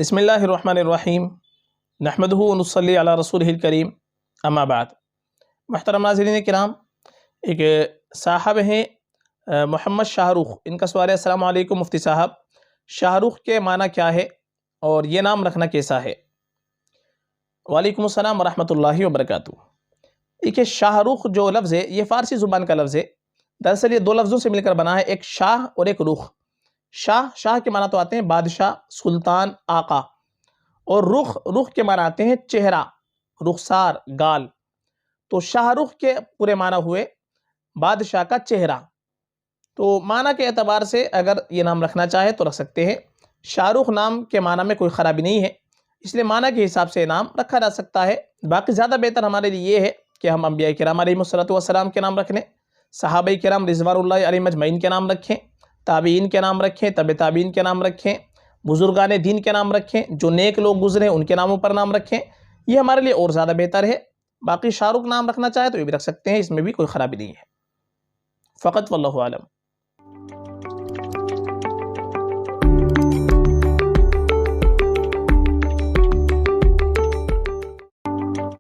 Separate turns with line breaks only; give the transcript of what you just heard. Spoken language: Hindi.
बिस्मिल्लाहिर्रहमानिर्रहीम नहमदुहु व नुसल्ली अला रसूलिहिल करीम अम्मा बाद। मुहतरम नाज़रीन किराम, एक साहब हैं मोहम्मद शाहरुख, इनका सवाल है। अस्सलाम वालेकुम मुफ्ती साहब, शाहरुख के माना क्या है और ये नाम रखना कैसा है? वालेकुम अस्सलाम व रहमतुल्लाहि व बरकातुहू। देखिए, शाहरुख जो लफ्ज़ है ये फ़ारसी ज़ुबान का लफ्ज़ है। दरअसल ये दो लफ्ज़ों से मिलकर बना है, एक शाह और एक रुख। शाह के माना तो आते हैं बादशाह, सुल्तान, आका, और रुख के माना आते हैं चेहरा, रुखसार, गाल। तो शाहरुख के पूरे माना हुए बादशाह का चेहरा। तो माना के एतबार से अगर ये नाम रखना चाहे तो रख सकते हैं। शाहरुख नाम के माना में कोई ख़राबी नहीं है, इसलिए माना के हिसाब से नाम रखा जा सकता है। बाकी ज़्यादा बेहतर हमारे लिए ये है कि हम अंबिया किराम अलैहिमुस्सलातु वस्सलाम के नाम रख लें, सहाबा किराम रिज़वानुल्लाहि अलैहिम अजमईन के नाम रखें, ताबीन के नाम रखें, तबे ताबीन के नाम रखें, बुजुर्गान दीन के नाम रखें, जो नेक लोग गुजरे उनके नामों पर नाम रखें। ये हमारे लिए और ज़्यादा बेहतर है। बाकी शाहरुख नाम रखना चाहे तो ये भी रख सकते हैं, इसमें भी कोई ख़राबी नहीं है। फ़कत वल्लाहु आलम।